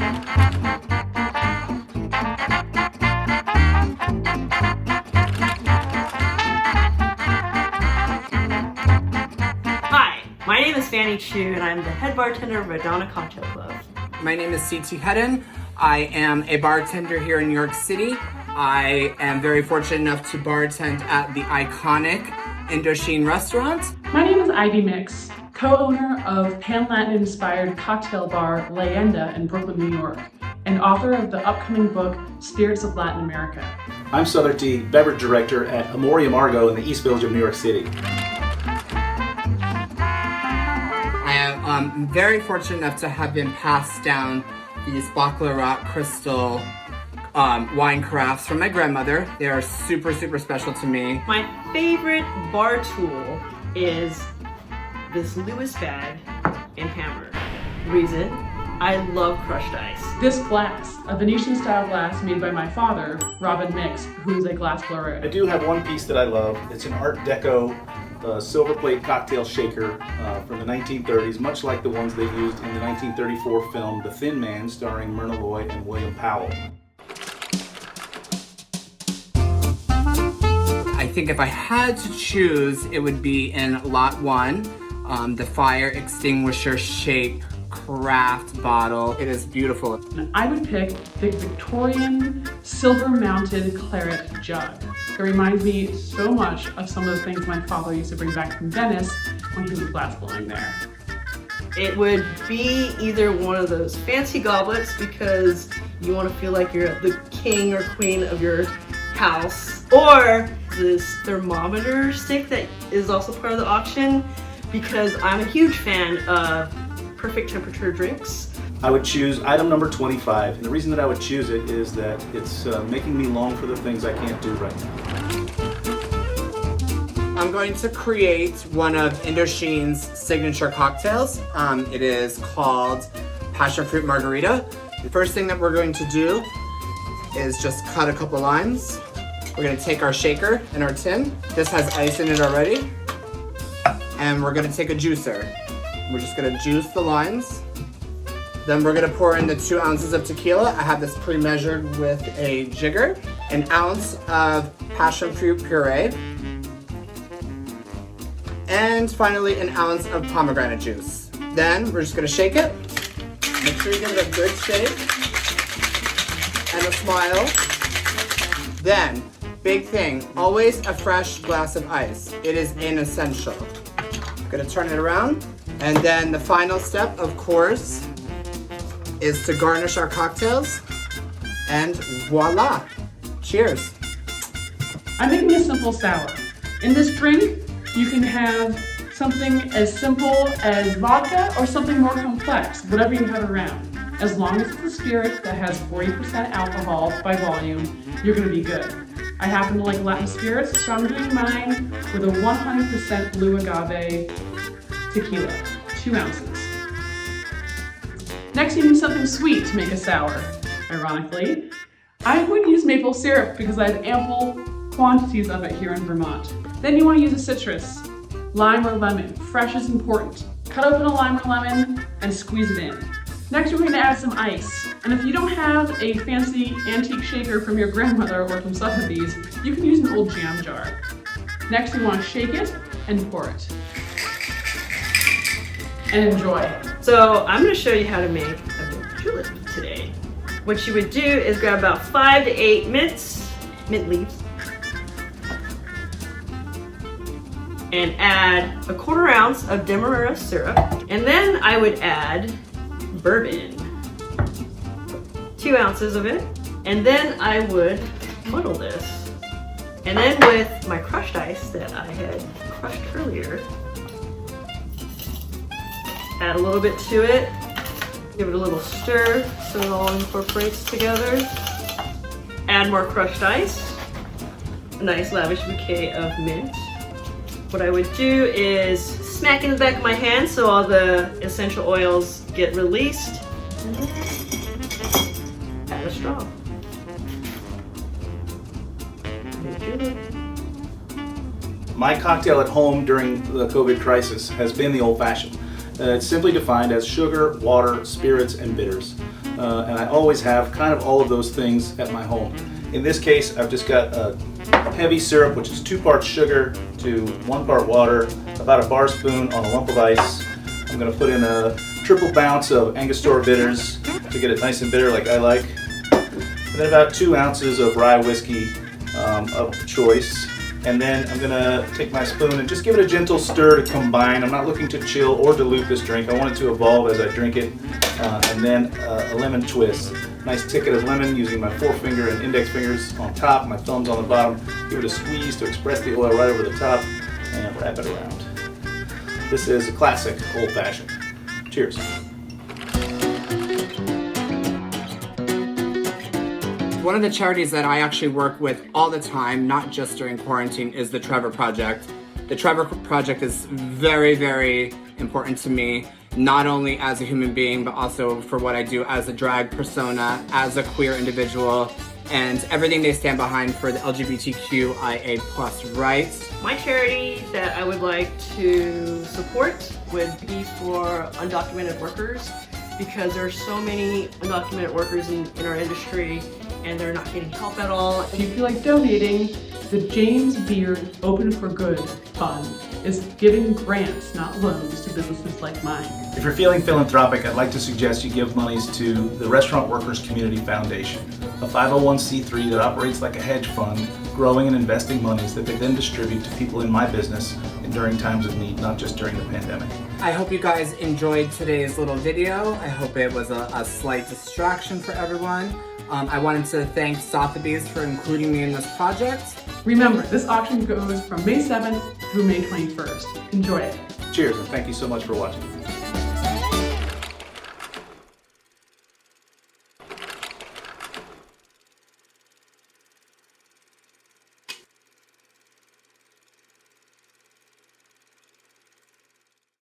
Hi, my name is Fanny Chu, and I'm the head bartender of Madonna Cocktail Club. My name is C.T. Hedden. I am a bartender here in New York City. I am very fortunate enough to bartend at the iconic Indochine restaurant. My name is Ivy Mix, co-owner of Pan-Latin-inspired cocktail bar Leyenda in Brooklyn, New York, and author of the upcoming book Spirits of Latin America. I'm Sotheby, beverage director at Amoria Margo in the East Village of New York City. I am very fortunate enough to have been passed down these Baccarat crystal wine carafes from my grandmother. They are super, super special to me. My favorite bar tool is this Lewis bag and hammer. Reason? I love crushed ice. This glass, a Venetian-style glass made by my father, Robin Mix, who is a glass blower. I do have one piece that I love. It's an Art Deco silver plate cocktail shaker from the 1930s, much like the ones they used in the 1934 film The Thin Man, starring Myrna Loy and William Powell. I think if I had to choose, it would be in Lot 1, the fire extinguisher shape craft bottle. It is beautiful. And I would pick the Victorian silver-mounted claret jug. It reminds me so much of some of the things my father used to bring back from Venice when he was glass blowing there. It would be either one of those fancy goblets because you want to feel like you're the king or queen of your house, or this thermometer stick that is also part of the auction because I'm a huge fan of perfect temperature drinks. I would choose item number 25, and the reason that I would choose it is that it's making me long for the things I can't do right now. I'm going to create one of Indochine's signature cocktails. It is called Passionfruit Margarita. The first thing that we're going to do is just cut a couple lines. We're going to take our shaker and our tin. This has ice in it already. And we're going to take a juicer. We're just going to juice the lines. Then we're going to pour in the 2 ounces of tequila. I have this pre-measured with a jigger. An ounce of passion fruit puree. And finally, an ounce of pomegranate juice. Then we're just going to shake it. Make sure you give it a good shake. And a smile. Then, big thing, always a fresh glass of ice. It is an essential. I'm going to turn it around. And then the final step, of course, is to garnish our cocktails. And voila! Cheers! I'm making a simple sour. In this drink, you can have something as simple as vodka or something more complex, whatever you have around. As long as it's a spirit that has 40% alcohol by volume, you're going to be good. I happen to like Latin spirits, so I'm doing mine with a 100% blue agave tequila, 2 ounces. Next, you need something sweet to make a sour. Ironically, I would use maple syrup because I have ample quantities of it here in Vermont. Then you want to use a citrus, lime or lemon. Fresh is important. Cut open a lime or lemon and squeeze it in. Next, we're going to add some ice. And if you don't have a fancy antique shaker from your grandmother or from Sotheby's, you can use an old jam jar. Next, you want to shake it and pour it. And enjoy. So I'm going to show you how to make a mint julep today. What you would do is grab about 5 to 8 mint leaves, and add a 1/4 ounce of demerara syrup. And then I would add bourbon, 2 ounces of it. And then I would muddle this. And then with my crushed ice that I had crushed earlier, add a little bit to it, give it a little stir so it all incorporates together. Add more crushed ice, a nice lavish bouquet of mint. What I would do is smack in the back of my hand so all the essential oils get released. And then add a straw. My cocktail at home during the COVID crisis has been the old-fashioned. It's simply defined as sugar, water, spirits, and bitters. and I always have kind of all of those things at my home. In this case, I've just got a heavy syrup, which is 2 parts sugar to 1 part water, about a bar spoon on a lump of ice. I'm going to put in a triple bounce of Angostura bitters to get it nice and bitter like I like. And then about 2 ounces of rye whiskey of choice. And then I'm going to take my spoon and just give it a gentle stir to combine. I'm not looking to chill or dilute this drink. I want it to evolve as I drink it. And then a lemon twist. Nice ticket of lemon using my forefinger and index fingers on top, my thumbs on the bottom. Give it a squeeze to express the oil right over the top and wrap it around. This is a classic old-fashioned. Cheers. One of the charities that I actually work with all the time, not just during quarantine, is the Trevor Project. The Trevor Project is very, very important to me, not only as a human being, but also for what I do as a drag persona, as a queer individual, and everything they stand behind for the LGBTQIA+ rights. My charity that I would like to support would be for undocumented workers, because there are so many undocumented workers in our industry and they're not getting help at all. If you feel like donating, the James Beard Open for Good Fund is giving grants, not loans, to businesses like mine. If you're feeling philanthropic, I'd like to suggest you give monies to the Restaurant Workers Community Foundation, a 501c3 that operates like a hedge fund, growing and investing monies that they then distribute to people in my business and during times of need, not just during the pandemic. I hope you guys enjoyed today's little video. I hope it was a slight distraction for everyone. I wanted to thank SOTHEBY'S for including me in this project. Remember, this auction goes from May 7th through May 21st. Enjoy it. Cheers, and thank you so much for watching.